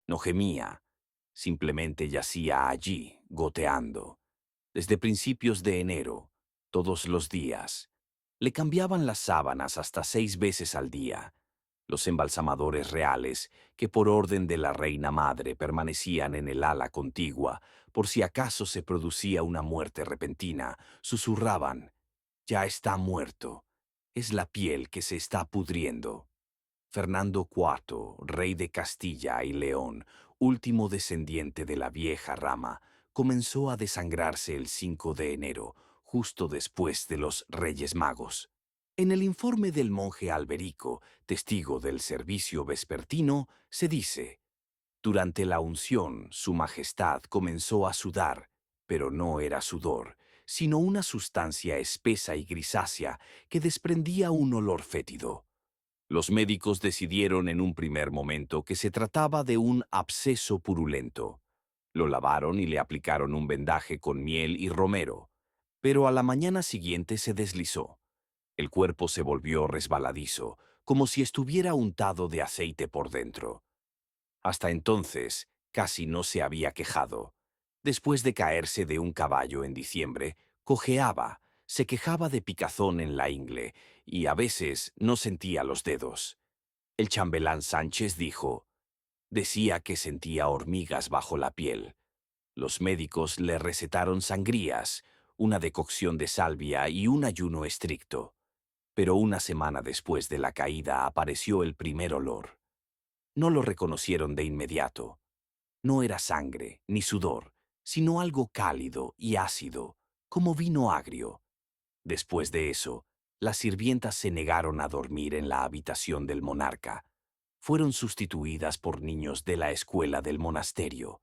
No gemía, simplemente yacía allí, goteando. Desde principios de enero, todos los días. Le cambiaban las sábanas hasta 6 veces al día. Los embalsamadores reales, que por orden de la reina madre permanecían en el ala contigua, por si acaso se producía una muerte repentina, susurraban: «Ya está muerto. Es la piel que se está pudriendo». Fernando IV, rey de Castilla y León, último descendiente de la vieja rama, comenzó a desangrarse el 5 de enero, justo después de los Reyes Magos. En el informe del monje Alberico, testigo del servicio vespertino, se dice: durante la unción, su majestad comenzó a sudar, pero no era sudor, sino una sustancia espesa y grisácea que desprendía un olor fétido. Los médicos decidieron en un primer momento que se trataba de un absceso purulento. Lo lavaron y le aplicaron un vendaje con miel y romero, pero a la mañana siguiente se deslizó. El cuerpo se volvió resbaladizo, como si estuviera untado de aceite por dentro. Hasta entonces, casi no se había quejado. Después de caerse de un caballo en diciembre, cojeaba, se quejaba de picazón en la ingle y a veces no sentía los dedos. El chambelán Sánchez dijo: decía que sentía hormigas bajo la piel. Los médicos le recetaron sangrías, una decocción de salvia y un ayuno estricto. Pero una semana después de la caída apareció el primer olor. No lo reconocieron de inmediato. No era sangre ni sudor, sino algo cálido y ácido, como vino agrio. Después de eso, las sirvientas se negaron a dormir en la habitación del monarca. Fueron sustituidas por niños de la escuela del monasterio.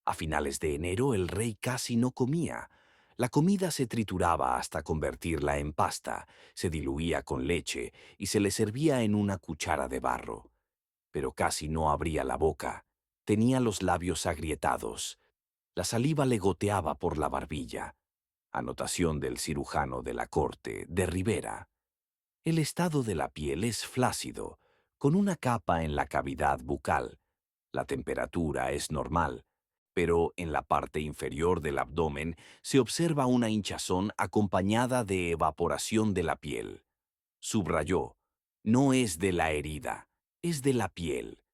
A finales de enero el rey casi no comía. La comida se trituraba hasta convertirla en pasta, se diluía con leche y se le servía en una cuchara de barro. Pero casi no abría la boca. Tenía los labios agrietados. La saliva le goteaba por la barbilla. Anotación del cirujano de la corte, de Rivera. El estado de la piel es flácido, con una capa en la cavidad bucal. La temperatura es normal, pero en la parte inferior del abdomen se observa una hinchazón acompañada de evaporación de la piel. Subrayó: no es de la herida, es de la piel.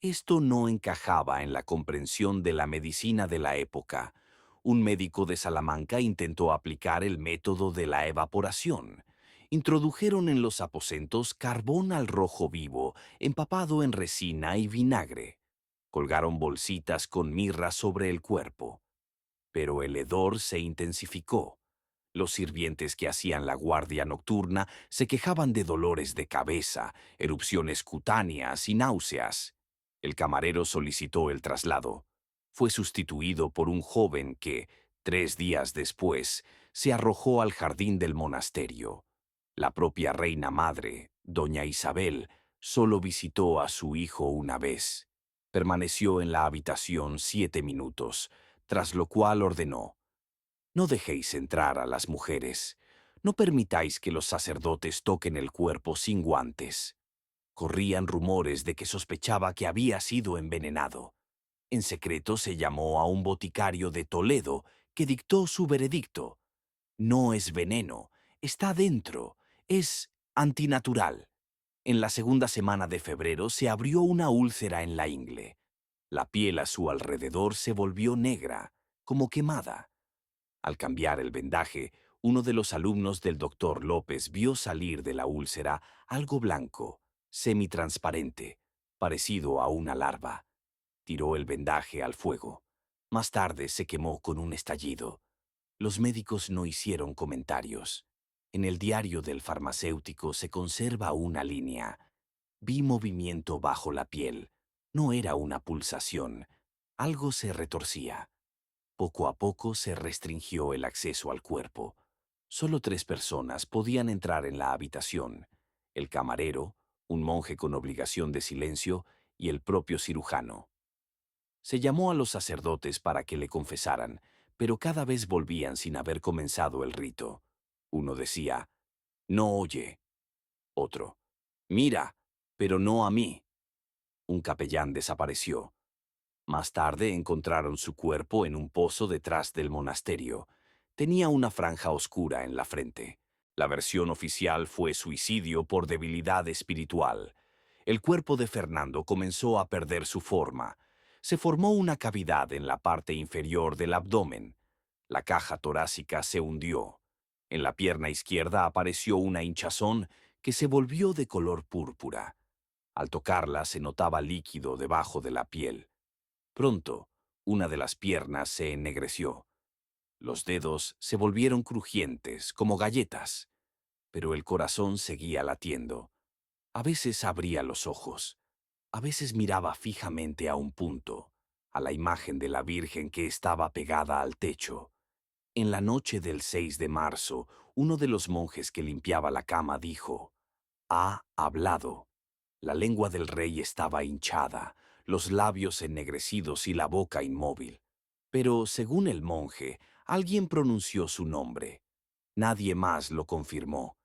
Esto no encajaba en la comprensión de la medicina de la época. Un médico de Salamanca intentó aplicar el método de la evaporación. Introdujeron en los aposentos carbón al rojo vivo, empapado en resina y vinagre. Colgaron bolsitas con mirra sobre el cuerpo. Pero el hedor se intensificó. Los sirvientes que hacían la guardia nocturna se quejaban de dolores de cabeza, erupciones cutáneas y náuseas. El camarero solicitó el traslado. Fue sustituido por un joven que, 3 días después, se arrojó al jardín del monasterio. La propia reina madre, doña Isabel, solo visitó a su hijo una vez. Permaneció en la habitación 7 minutos, tras lo cual ordenó: no dejéis entrar a las mujeres. No permitáis que los sacerdotes toquen el cuerpo sin guantes. Corrían rumores de que sospechaba que había sido envenenado. En secreto se llamó a un boticario de Toledo que dictó su veredicto. No es veneno, está dentro, es antinatural. En la segunda semana de febrero se abrió una úlcera en la ingle. La piel a su alrededor se volvió negra, como quemada. Al cambiar el vendaje, uno de los alumnos del doctor López vio salir de la úlcera algo blanco, semitransparente, parecido a una larva. Tiró el vendaje al fuego. Más tarde se quemó con un estallido. Los médicos no hicieron comentarios. En el diario del farmacéutico se conserva una línea: vi movimiento bajo la piel. No era una pulsación. Algo se retorcía. Poco a poco se restringió el acceso al cuerpo. Solo 3 personas podían entrar en la habitación: el camarero, un monje con obligación de silencio y el propio cirujano. Se llamó a los sacerdotes para que le confesaran, pero cada vez volvían sin haber comenzado el rito. Uno decía: no oye. Otro: mira, pero no a mí. Un capellán desapareció. Más tarde encontraron su cuerpo en un pozo detrás del monasterio. Tenía una franja oscura en la frente. La versión oficial fue suicidio por debilidad espiritual. El cuerpo de Fernando comenzó a perder su forma. Se formó una cavidad en la parte inferior del abdomen. La caja torácica se hundió. En la pierna izquierda apareció una hinchazón que se volvió de color púrpura. Al tocarla se notaba líquido debajo de la piel. Pronto, una de las piernas se ennegreció. Los dedos se volvieron crujientes, como galletas, pero el corazón seguía latiendo. A veces abría los ojos, a veces miraba fijamente a un punto, a la imagen de la Virgen que estaba pegada al techo. En la noche del 6 de marzo, uno de los monjes que limpiaba la cama dijo: «Ha hablado». La lengua del rey estaba hinchada, los labios ennegrecidos y la boca inmóvil. Pero, según el monje, alguien pronunció su nombre. Nadie más lo confirmó.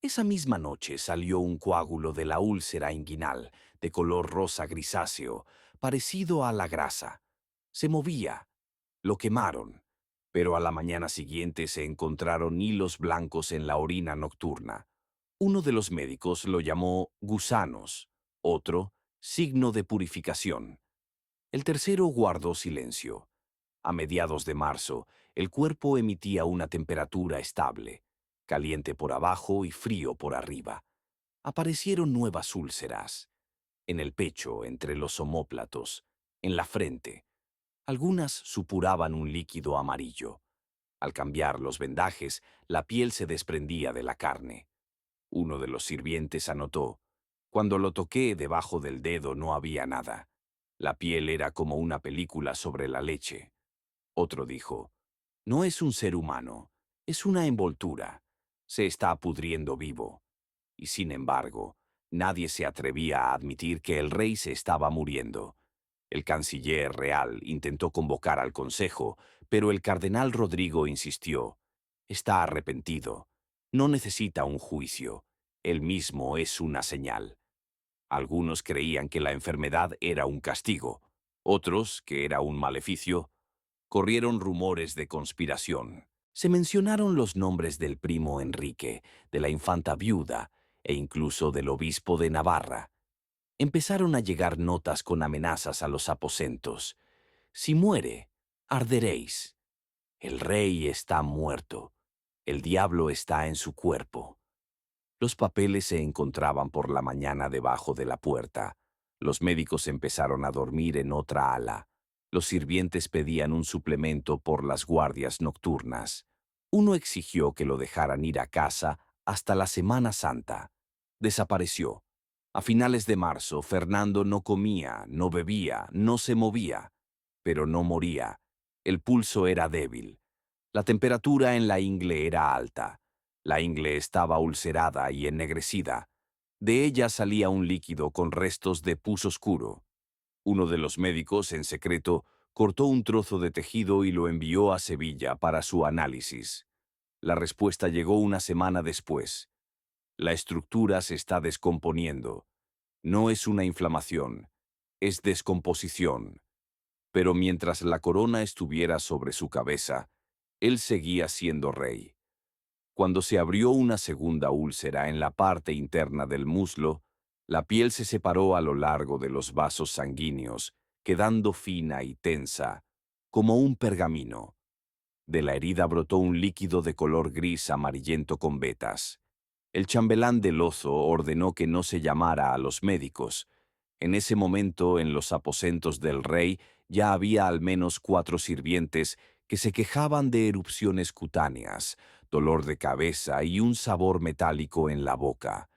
Esa misma noche salió un coágulo de la úlcera inguinal, de color rosa grisáceo, parecido a la grasa. Se movía. Lo quemaron. Pero a la mañana siguiente se encontraron hilos blancos en la orina nocturna. Uno de los médicos lo llamó gusanos, otro signo de purificación. El tercero guardó silencio. A mediados de marzo, el cuerpo emitía una temperatura estable, caliente por abajo y frío por arriba. Aparecieron nuevas úlceras, en el pecho, entre los omóplatos, en la frente. Algunas supuraban un líquido amarillo. Al cambiar los vendajes, la piel se desprendía de la carne. Uno de los sirvientes anotó: «Cuando lo toqué debajo del dedo no había nada. La piel era como una película sobre la leche». Otro dijo: «No es un ser humano, es una envoltura. Se está pudriendo vivo». Y sin embargo, nadie se atrevía a admitir que el rey se estaba muriendo. El canciller real intentó convocar al consejo, pero el cardenal Rodrigo insistió: «Está arrepentido. No necesita un juicio. Él mismo es una señal». Algunos creían que la enfermedad era un castigo, otros que era un maleficio. Corrieron rumores de conspiración. Se mencionaron los nombres del primo Enrique, de la infanta viuda e incluso del obispo de Navarra. Empezaron a llegar notas con amenazas a los aposentos. «Si muere, arderéis. El rey está muerto. El diablo está en su cuerpo». Los papeles se encontraban por la mañana debajo de la puerta. Los médicos empezaron a dormir en otra ala. Los sirvientes pedían un suplemento por las guardias nocturnas. Uno exigió que lo dejaran ir a casa hasta la Semana Santa. Desapareció. A finales de marzo, Fernando no comía, no bebía, no se movía, pero no moría. El pulso era débil. La temperatura en la ingle era alta. La ingle estaba ulcerada y ennegrecida. De ella salía un líquido con restos de pus oscuro. Uno de los médicos, en secreto, cortó un trozo de tejido y lo envió a Sevilla para su análisis. La respuesta llegó una semana después. La estructura se está descomponiendo. No es una inflamación, es descomposición. Pero mientras la corona estuviera sobre su cabeza, él seguía siendo rey. Cuando se abrió una segunda úlcera en la parte interna del muslo, la piel se separó a lo largo de los vasos sanguíneos, quedando fina y tensa, como un pergamino. De la herida brotó un líquido de color gris amarillento con vetas. El chambelán del Ozo ordenó que no se llamara a los médicos. En ese momento, en los aposentos del rey, ya había al menos 4 sirvientes que se quejaban de erupciones cutáneas, dolor de cabeza y un sabor metálico en la boca.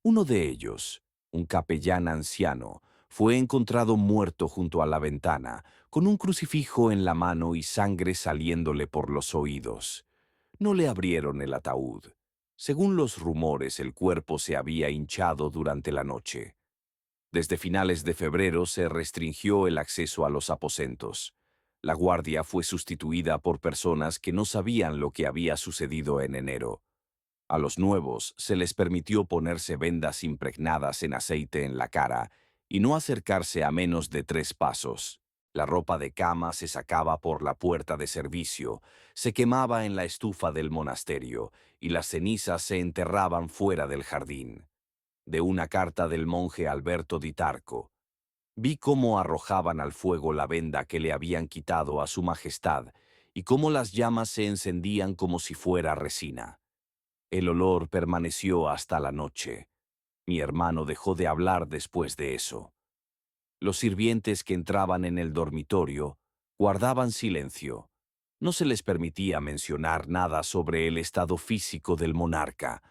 Uno de ellos, un capellán anciano, fue encontrado muerto junto a la ventana, con un crucifijo en la mano y sangre saliéndole por los oídos. No le abrieron el ataúd. Según los rumores, el cuerpo se había hinchado durante la noche. Desde finales de febrero se restringió el acceso a los aposentos. La guardia fue sustituida por personas que no sabían lo que había sucedido en enero. A los nuevos se les permitió ponerse vendas impregnadas en aceite en la cara y no acercarse a menos de 3 pasos. La ropa de cama se sacaba por la puerta de servicio, se quemaba en la estufa del monasterio y las cenizas se enterraban fuera del jardín. De una carta del monje Alberto di Tarco, vi cómo arrojaban al fuego la venda que le habían quitado a su majestad y cómo las llamas se encendían como si fuera resina. El olor permaneció hasta la noche. Mi hermano dejó de hablar después de eso. Los sirvientes que entraban en el dormitorio guardaban silencio. No se les permitía mencionar nada sobre el estado físico del monarca.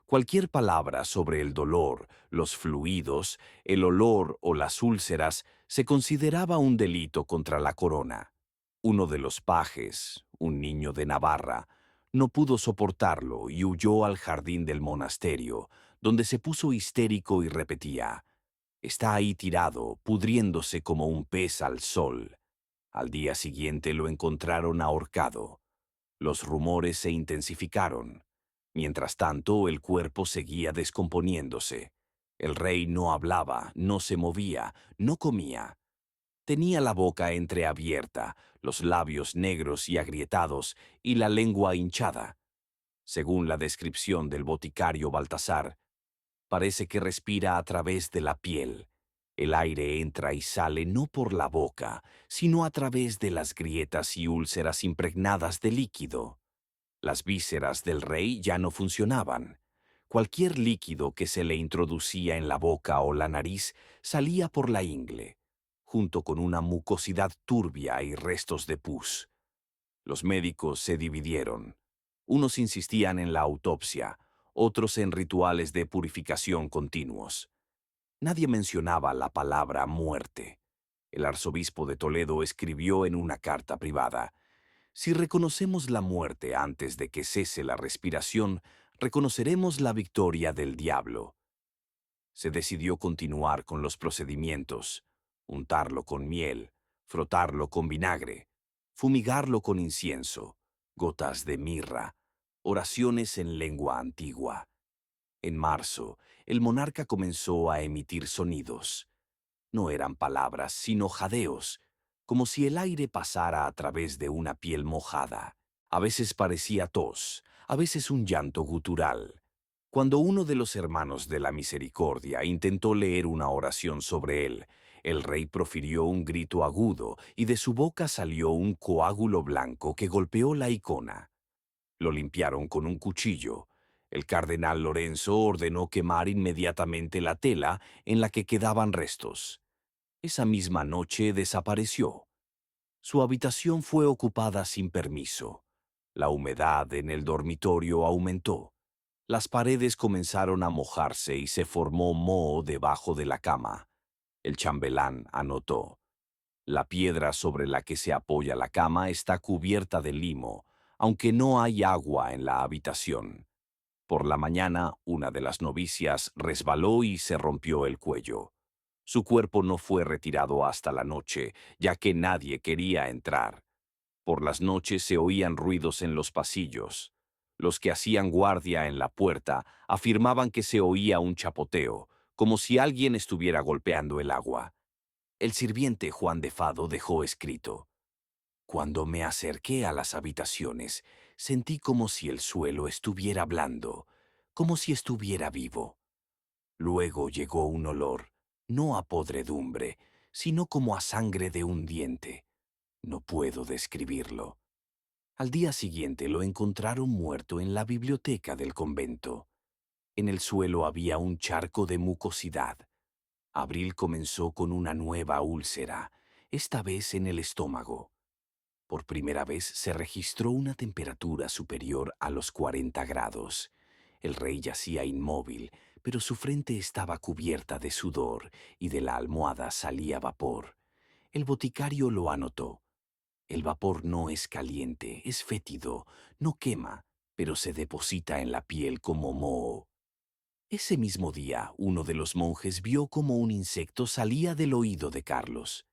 Cualquier palabra sobre el dolor, los fluidos, el olor o las úlceras se consideraba un delito contra la corona. Uno de los pajes, un niño de Navarra, no pudo soportarlo y huyó al jardín del monasterio, donde se puso histérico y repetía: está ahí tirado, pudriéndose como un pez al sol. Al día siguiente lo encontraron ahorcado. Los rumores se intensificaron. Mientras tanto, el cuerpo seguía descomponiéndose. El rey no hablaba, no se movía, no comía. Tenía la boca entreabierta, los labios negros y agrietados y la lengua hinchada. Según la descripción del boticario Baltasar, parece que respira a través de la piel. El aire entra y sale no por la boca, sino a través de las grietas y úlceras impregnadas de líquido. Las vísceras del rey ya no funcionaban. Cualquier líquido que se le introducía en la boca o la nariz salía por la ingle, junto con una mucosidad turbia y restos de pus. Los médicos se dividieron. Unos insistían en la autopsia, otros en rituales de purificación continuos. Nadie mencionaba la palabra muerte. El arzobispo de Toledo escribió en una carta privada: si reconocemos la muerte antes de que cese la respiración, reconoceremos la victoria del diablo. Se decidió continuar con los procedimientos: untarlo con miel, frotarlo con vinagre, fumigarlo con incienso, gotas de mirra, oraciones en lengua antigua. En marzo, el monarca comenzó a emitir sonidos. No eran palabras, sino jadeos, como si el aire pasara a través de una piel mojada. A veces parecía tos, a veces un llanto gutural. Cuando uno de los hermanos de la misericordia intentó leer una oración sobre él, el rey profirió un grito agudo y de su boca salió un coágulo blanco que golpeó la icona. Lo limpiaron con un cuchillo. El cardenal Lorenzo ordenó quemar inmediatamente la tela en la que quedaban restos. Esa misma noche desapareció. Su habitación fue ocupada sin permiso. La humedad en el dormitorio aumentó. Las paredes comenzaron a mojarse y se formó moho debajo de la cama. El chambelán anotó: la piedra sobre la que se apoya la cama está cubierta de limo, aunque no hay agua en la habitación. Por la mañana, una de las novicias resbaló y se rompió el cuello. Su cuerpo no fue retirado hasta la noche, ya que nadie quería entrar. Por las noches se oían ruidos en los pasillos. Los que hacían guardia en la puerta afirmaban que se oía un chapoteo, como si alguien estuviera golpeando el agua. El sirviente Juan de Fado dejó escrito: cuando me acerqué a las habitaciones, sentí como si el suelo estuviera blando, como si estuviera vivo. Luego llegó un olor, no a podredumbre, sino como a sangre de un diente. No puedo describirlo. Al día siguiente lo encontraron muerto en la biblioteca del convento. En el suelo había un charco de mucosidad. Abril comenzó con una nueva úlcera, esta vez en el estómago. Por primera vez se registró una temperatura superior a los 40 grados. El rey yacía inmóvil, pero su frente estaba cubierta de sudor y de la almohada salía vapor. El boticario lo anotó. El vapor no es caliente, es fétido, no quema, pero se deposita en la piel como moho. Ese mismo día, uno de los monjes vio cómo un insecto salía del oído de Carlos.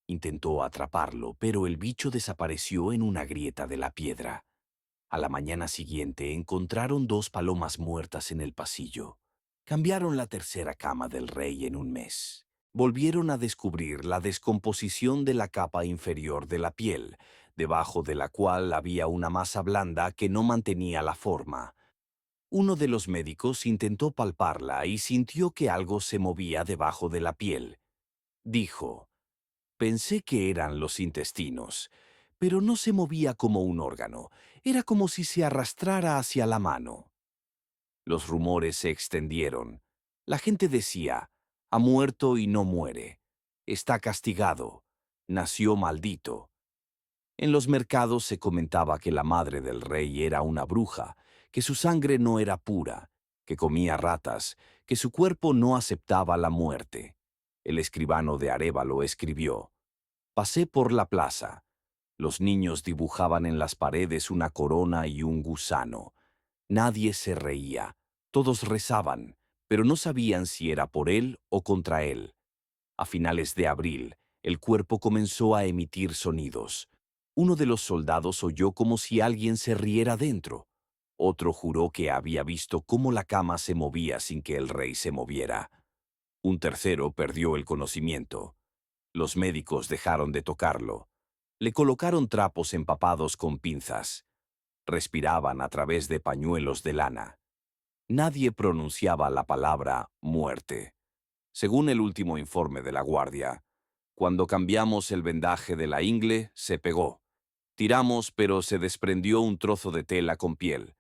Intentó atraparlo, pero el bicho desapareció en una grieta de la piedra. A la mañana siguiente encontraron 2 palomas muertas en el pasillo. Cambiaron la tercera cama del rey en un mes. volvieron a descubrir la descomposición de la capa inferior de la piel, debajo de la cual había una masa blanda que no mantenía la forma. Uno de los médicos intentó palparla y sintió que algo se movía debajo de la piel. Dijo: «Pensé que eran los intestinos, pero no se movía como un órgano, era como si se arrastrara hacia la mano». Los rumores se extendieron. La gente decía: «Ha muerto y no muere. Está castigado. Nació maldito». En los mercados se comentaba que la madre del rey era una bruja, que su sangre no era pura, que comía ratas, que su cuerpo no aceptaba la muerte. El escribano de Arévalo escribió: «Pasé por la plaza. Los niños dibujaban en las paredes una corona y un gusano. Nadie se reía. Todos rezaban, pero no sabían si era por él o contra él. A finales de abril, el cuerpo comenzó a emitir sonidos. Uno de los soldados oyó como si alguien se riera dentro. Otro juró que había visto cómo la cama se movía sin que el rey se moviera. Un tercero perdió el conocimiento. Los médicos dejaron de tocarlo. Le colocaron trapos empapados con pinzas. Respiraban a través de pañuelos de lana. Nadie pronunciaba la palabra muerte. Según el último informe de la guardia, cuando cambiamos el vendaje de la ingle, se pegó. Tiramos, pero se desprendió un trozo de tela con piel.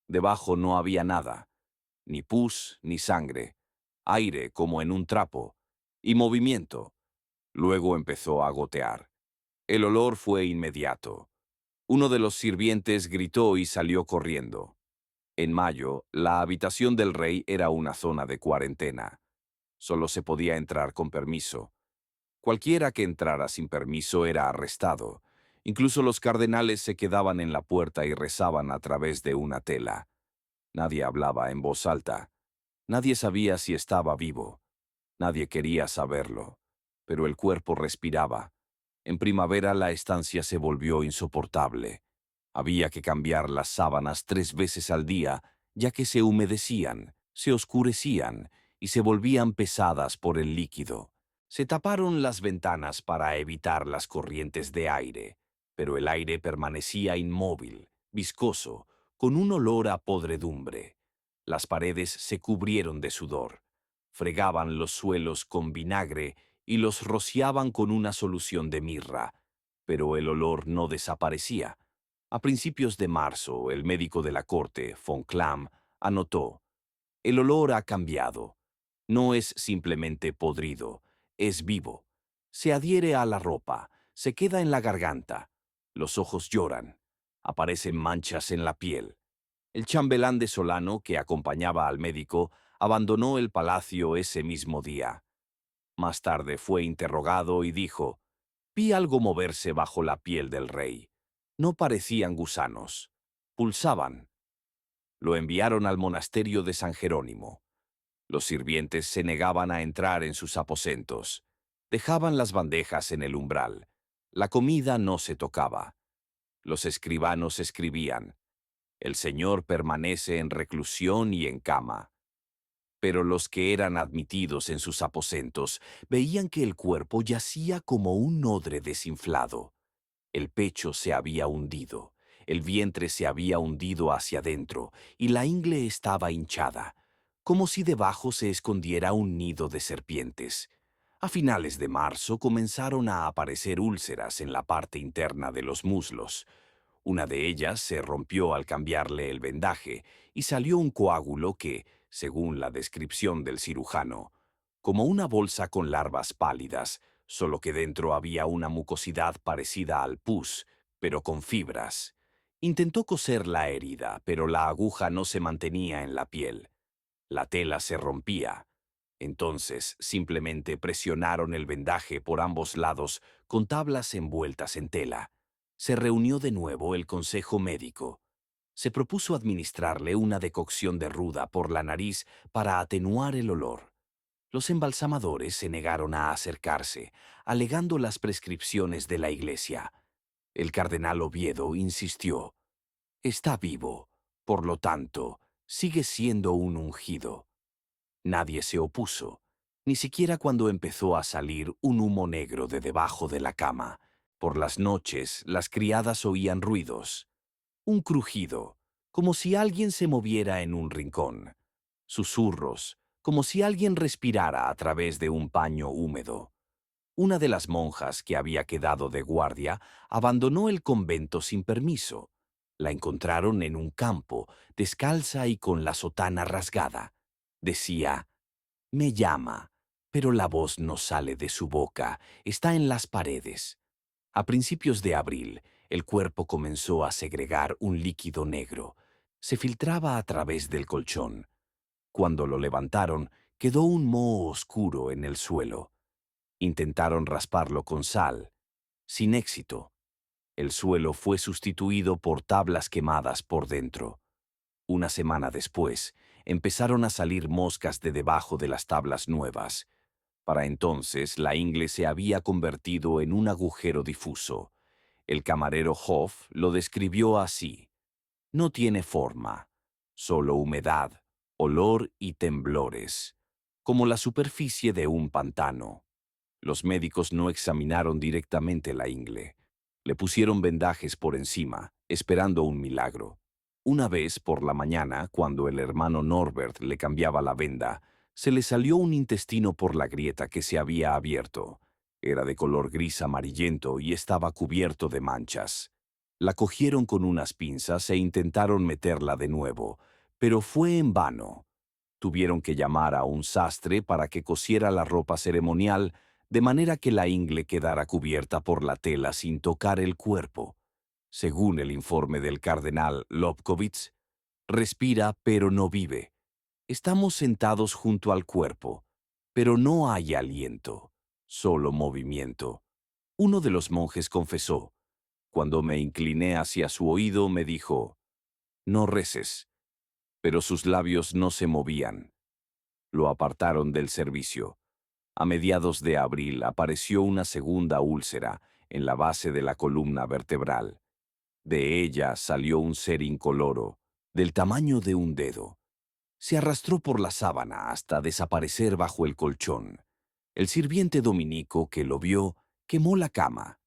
Debajo no había nada, ni pus ni sangre, aire como en un trapo, y movimiento. Luego empezó a gotear. El olor fue inmediato. Uno de los sirvientes gritó y salió corriendo. En mayo, la habitación del rey era una zona de cuarentena. Solo se podía entrar con permiso. Cualquiera que entrara sin permiso era arrestado. Incluso los cardenales se quedaban en la puerta y rezaban a través de una tela. Nadie hablaba en voz alta. Nadie sabía si estaba vivo. Nadie quería saberlo. Pero el cuerpo respiraba. En primavera la estancia se volvió insoportable. Había que cambiar las sábanas 3 veces al día, ya que se humedecían, se oscurecían y se volvían pesadas por el líquido. Se taparon las ventanas para evitar las corrientes de aire, pero el aire permanecía inmóvil, viscoso, con un olor a podredumbre. Las paredes se cubrieron de sudor. Fregaban los suelos con vinagre y los rociaban con una solución de mirra, pero el olor no desaparecía. A principios de marzo, el médico de la corte, von Klamm, anotó: «El olor ha cambiado. No es simplemente podrido, es vivo. Se adhiere a la ropa, se queda en la garganta. Los ojos lloran. Aparecen manchas en la piel». El chambelán de Solano, que acompañaba al médico, abandonó el palacio ese mismo día. Más tarde fue interrogado y dijo: «Vi algo moverse bajo la piel del rey. No parecían gusanos. Pulsaban». Lo enviaron al monasterio de San Jerónimo. Los sirvientes se negaban a entrar en sus aposentos. Dejaban las bandejas en el umbral. La comida no se tocaba. Los escribanos escribían: «El Señor permanece en reclusión y en cama». Pero los que eran admitidos en sus aposentos veían que el cuerpo yacía como un odre desinflado. El pecho se había hundido, el vientre se había hundido hacia adentro y la ingle estaba hinchada, como si debajo se escondiera un nido de serpientes. A finales de marzo comenzaron a aparecer úlceras en la parte interna de los muslos. Una de ellas se rompió al cambiarle el vendaje y salió un coágulo que, según la descripción del cirujano, como una bolsa con larvas pálidas, solo que dentro había una mucosidad parecida al pus, pero con fibras. Intentó coser la herida, pero la aguja no se mantenía en la piel. La tela se rompía. Entonces simplemente presionaron el vendaje por ambos lados con tablas envueltas en tela. Se reunió de nuevo el consejo médico. Se propuso administrarle una decocción de ruda por la nariz para atenuar el olor. Los embalsamadores se negaron a acercarse, alegando las prescripciones de la Iglesia. El cardenal Oviedo insistió: «Está vivo, por lo tanto, sigue siendo un ungido». Nadie se opuso. ni siquiera cuando empezó a salir un humo negro de debajo de la cama. Por las noches, las criadas oían ruidos, un crujido, como si alguien se moviera en un rincón, susurros, como si alguien respirara a través de un paño húmedo. Una de las monjas que había quedado de guardia abandonó el convento sin permiso. La encontraron en un campo, descalza y con la sotana rasgada. Decía: me llama, pero la voz no sale de su boca, está en las paredes. A principios de abril, el cuerpo comenzó a segregar un líquido negro. Se filtraba a través del colchón. Cuando lo levantaron, quedó un moho oscuro en el suelo. Intentaron rasparlo con sal. Sin éxito. El suelo fue sustituido por tablas quemadas por dentro. Una semana después, empezaron a salir moscas de debajo de las tablas nuevas. Para entonces, la ingle se había convertido en un agujero difuso. El camarero Hoff lo describió así: no tiene forma, solo humedad, olor y temblores, como la superficie de un pantano. Los médicos no examinaron directamente la ingle. Le pusieron vendajes por encima, esperando un milagro. Una vez por la mañana, cuando el hermano Norbert le cambiaba la venda, se le salió un intestino por la grieta que se había abierto. Era de color gris amarillento y estaba cubierto de manchas. La cogieron con unas pinzas e intentaron meterla de nuevo, pero fue en vano. Tuvieron que llamar a un sastre para que cosiera la ropa ceremonial, de manera que la ingle quedara cubierta por la tela sin tocar el cuerpo. Según el informe del cardenal Lobkowitz, respira pero no vive. Estamos sentados junto al cuerpo, pero no hay aliento, solo movimiento. Uno de los monjes confesó: cuando me incliné hacia su oído me dijo: no reces, pero sus labios no se movían. Lo apartaron del servicio. A mediados de abril apareció una segunda úlcera en la base de la columna vertebral. De ella salió un ser incoloro, del tamaño de un dedo. Se arrastró por la sábana hasta desaparecer bajo el colchón. El sirviente dominico que lo vio quemó la cama.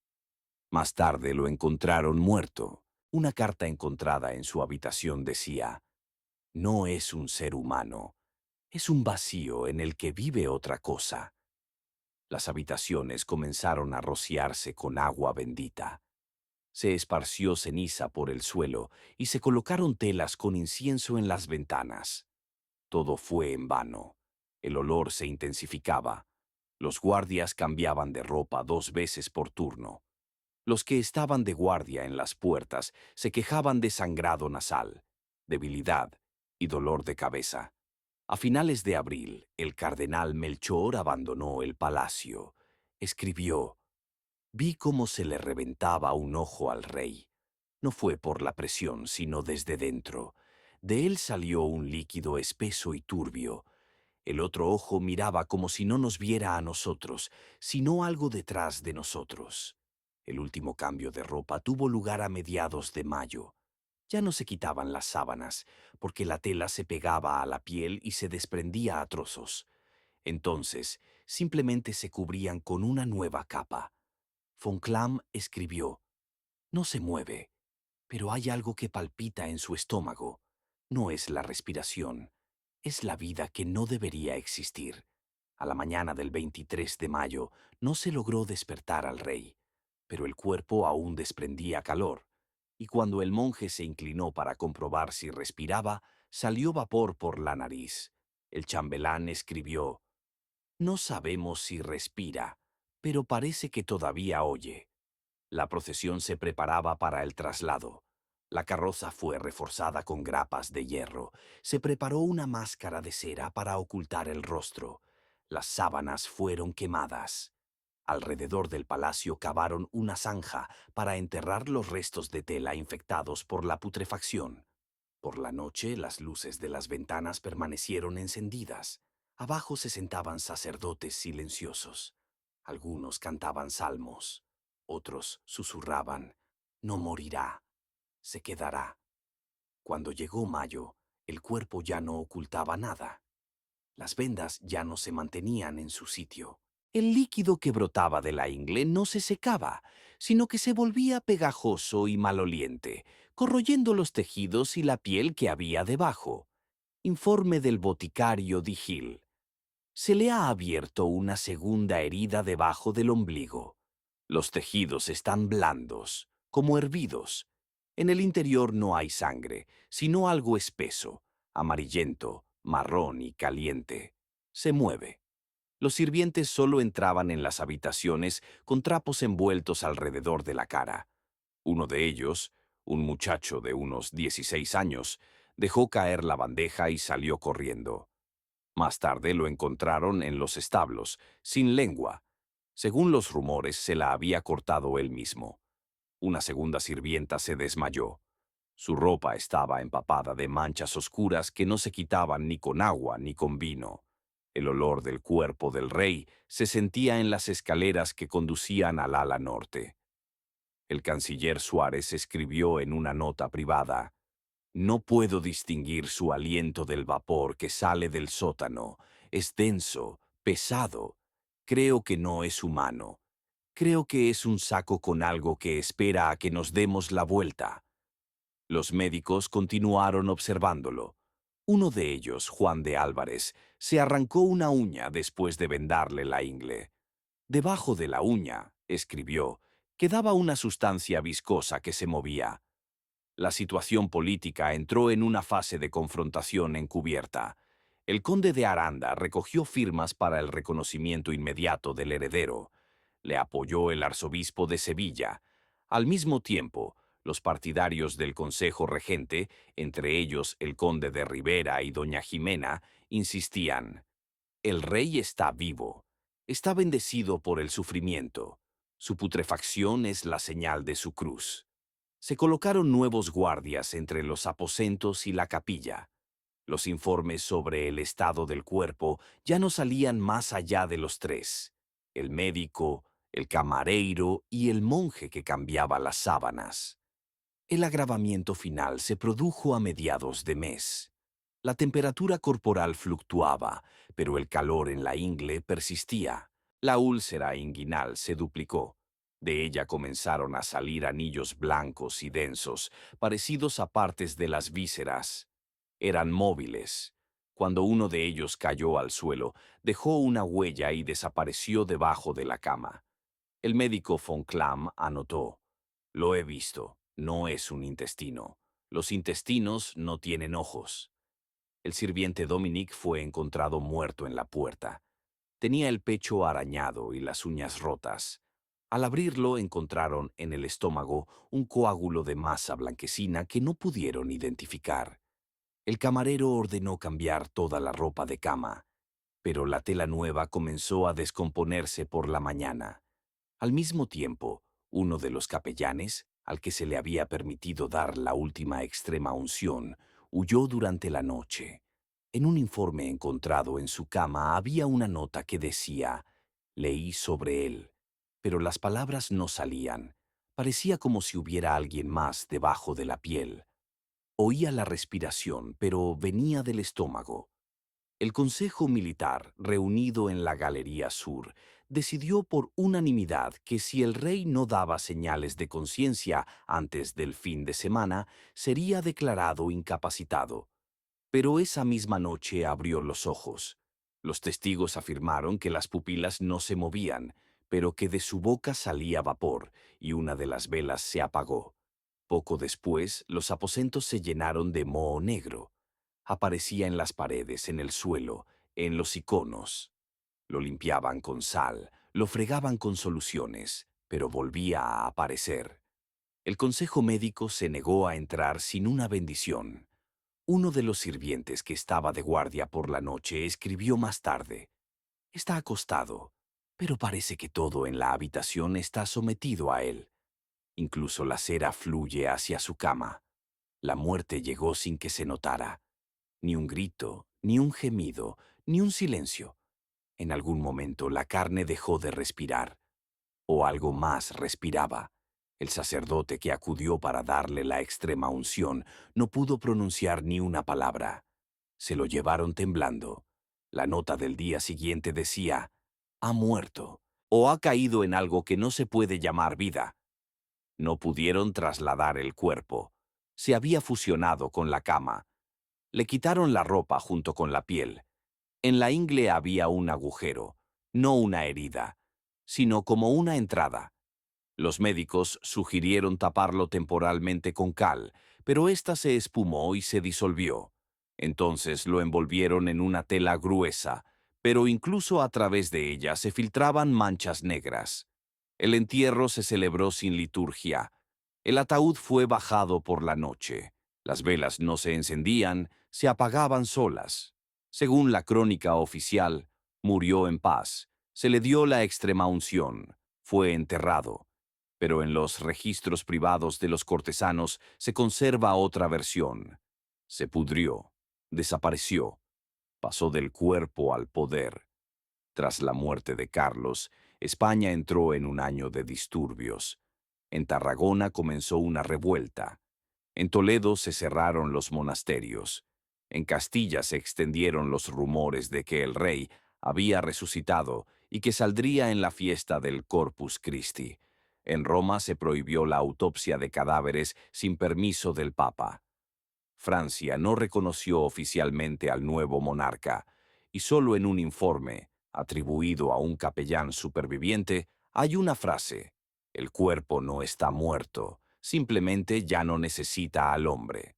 Más tarde lo encontraron muerto. Una carta encontrada en su habitación decía: no es un ser humano, es un vacío en el que vive otra cosa. Las habitaciones comenzaron a rociarse con agua bendita. Se esparció ceniza por el suelo y se colocaron telas con incienso en las ventanas. Todo fue en vano. El olor se intensificaba. Los guardias cambiaban de ropa 2 veces por turno. Los que estaban de guardia en las puertas se quejaban de sangrado nasal, debilidad y dolor de cabeza. A finales de abril, el cardenal Melchor abandonó el palacio. Escribió: vi cómo se le reventaba un ojo al rey. No fue por la presión, sino desde dentro. De él salió un líquido espeso y turbio. El otro ojo miraba como si no nos viera a nosotros, sino algo detrás de nosotros. El último cambio de ropa tuvo lugar a mediados de mayo. Ya no se quitaban las sábanas, porque la tela se pegaba a la piel y se desprendía a trozos. Entonces, simplemente se cubrían con una nueva capa. Von Clam escribió: no se mueve, pero hay algo que palpita en su estómago. No es la respiración, es la vida que no debería existir. A la mañana del 23 de mayo no se logró despertar al rey, pero el cuerpo aún desprendía calor, y cuando el monje se inclinó para comprobar si respiraba, salió vapor por la nariz. El chambelán escribió: no sabemos si respira, pero parece que todavía oye. La procesión se preparaba para el traslado. La carroza fue reforzada con grapas de hierro. Se preparó una máscara de cera para ocultar el rostro. Las sábanas fueron quemadas. Alrededor del palacio cavaron una zanja para enterrar los restos de tela infectados por la putrefacción. Por la noche, las luces de las ventanas permanecieron encendidas. Abajo se sentaban sacerdotes silenciosos. Algunos cantaban salmos. Otros susurraban: no morirá, se quedará. Cuando llegó mayo, el cuerpo ya no ocultaba nada. Las vendas ya no se mantenían en su sitio. El líquido que brotaba de la ingle no se secaba, sino que se volvía pegajoso y maloliente, corroyendo los tejidos y la piel que había debajo. Informe del boticario Digil. Se le ha abierto una segunda herida debajo del ombligo. Los tejidos están blandos, como hervidos. En el interior no hay sangre, sino algo espeso, amarillento, marrón y caliente. Se mueve. Los sirvientes solo entraban en las habitaciones con trapos envueltos alrededor de la cara. Uno de ellos, un muchacho de unos 16 años, dejó caer la bandeja y salió corriendo. Más tarde lo encontraron en los establos, sin lengua. Según los rumores, se la había cortado él mismo. Una segunda sirvienta se desmayó. Su ropa estaba empapada de manchas oscuras que no se quitaban ni con agua ni con vino. El olor del cuerpo del rey se sentía en las escaleras que conducían al ala norte. El canciller Suárez escribió en una nota privada: "No puedo distinguir su aliento del vapor que sale del sótano. Es denso, pesado. Creo que no es humano. Creo que es un saco con algo que espera a que nos demos la vuelta". Los médicos continuaron observándolo. Uno de ellos, Juan de Álvarez, se arrancó una uña después de vendarle la ingle. Debajo de la uña, escribió, quedaba una sustancia viscosa que se movía. La situación política entró en una fase de confrontación encubierta. El conde de Aranda recogió firmas para el reconocimiento inmediato del heredero. Le apoyó el arzobispo de Sevilla. Al mismo tiempo, los partidarios del Consejo Regente, entre ellos el conde de Rivera y doña Jimena, insistían: "El rey está vivo. Está bendecido por el sufrimiento. Su putrefacción es la señal de su cruz". Se colocaron nuevos guardias entre los aposentos y la capilla. Los informes sobre el estado del cuerpo ya no salían más allá de los tres: el médico, el camareiro y el monje que cambiaba las sábanas. El agravamiento final se produjo a mediados de mes. La temperatura corporal fluctuaba, pero el calor en la ingle persistía. La úlcera inguinal se duplicó. De ella comenzaron a salir anillos blancos y densos, parecidos a partes de las vísceras. Eran móviles. Cuando uno de ellos cayó al suelo, dejó una huella y desapareció debajo de la cama. El médico von Klamm anotó: "Lo he visto. No es un intestino. Los intestinos no tienen ojos". El sirviente Dominic fue encontrado muerto en la puerta. Tenía el pecho arañado y las uñas rotas. Al abrirlo encontraron en el estómago un coágulo de masa blanquecina que no pudieron identificar. El camarero ordenó cambiar toda la ropa de cama, pero la tela nueva comenzó a descomponerse por la mañana. Al mismo tiempo, uno de los capellanes, al que se le había permitido dar la última extrema unción, huyó durante la noche. En un informe encontrado en su cama había una nota que decía: "Leí sobre él", pero las palabras no salían. Parecía como si hubiera alguien más debajo de la piel. Oía la respiración, pero venía del estómago. El Consejo Militar, reunido en la Galería Sur, decidió por unanimidad que si el rey no daba señales de conciencia antes del fin de semana, sería declarado incapacitado. Pero esa misma noche abrió los ojos. Los testigos afirmaron que las pupilas no se movían, pero que de su boca salía vapor, y una de las velas se apagó. Poco después, los aposentos se llenaron de moho negro. Aparecía en las paredes, en el suelo, en los iconos. Lo limpiaban con sal, lo fregaban con soluciones, pero volvía a aparecer. El consejo médico se negó a entrar sin una bendición. Uno de los sirvientes que estaba de guardia por la noche escribió más tarde: "Está acostado, pero parece que todo en la habitación está sometido a él. Incluso la cera fluye hacia su cama. La muerte llegó sin que se notara. Ni un grito, ni un gemido, ni un silencio. En algún momento la carne dejó de respirar. O algo más respiraba. El sacerdote que acudió para darle la extrema unción no pudo pronunciar ni una palabra. Se lo llevaron temblando. La nota del día siguiente decía, ha muerto, o ha caído en algo que no se puede llamar vida. No pudieron trasladar el cuerpo. Se había fusionado con la cama. Le quitaron la ropa junto con la piel. En la ingle había un agujero, no una herida, sino como una entrada. Los médicos sugirieron taparlo temporalmente con cal, pero ésta se espumó y se disolvió. Entonces lo envolvieron en una tela gruesa, pero incluso a través de ella se filtraban manchas negras. El entierro se celebró sin liturgia. El ataúd fue bajado por la noche. Las velas no se encendían, se apagaban solas. Según la crónica oficial, murió en paz. Se le dio la extremaunción. Fue enterrado. Pero en los registros privados de los cortesanos se conserva otra versión. Se pudrió, desapareció, pasó del cuerpo al poder. Tras la muerte de Carlos, España entró en un año de disturbios. En Tarragona comenzó una revuelta. En Toledo se cerraron los monasterios. En Castilla se extendieron los rumores de que el rey había resucitado y que saldría en la fiesta del Corpus Christi. En Roma se prohibió la autopsia de cadáveres sin permiso del Papa. Francia no reconoció oficialmente al nuevo monarca, y solo en un informe, atribuido a un capellán superviviente, hay una frase: el cuerpo no está muerto, simplemente ya no necesita al hombre.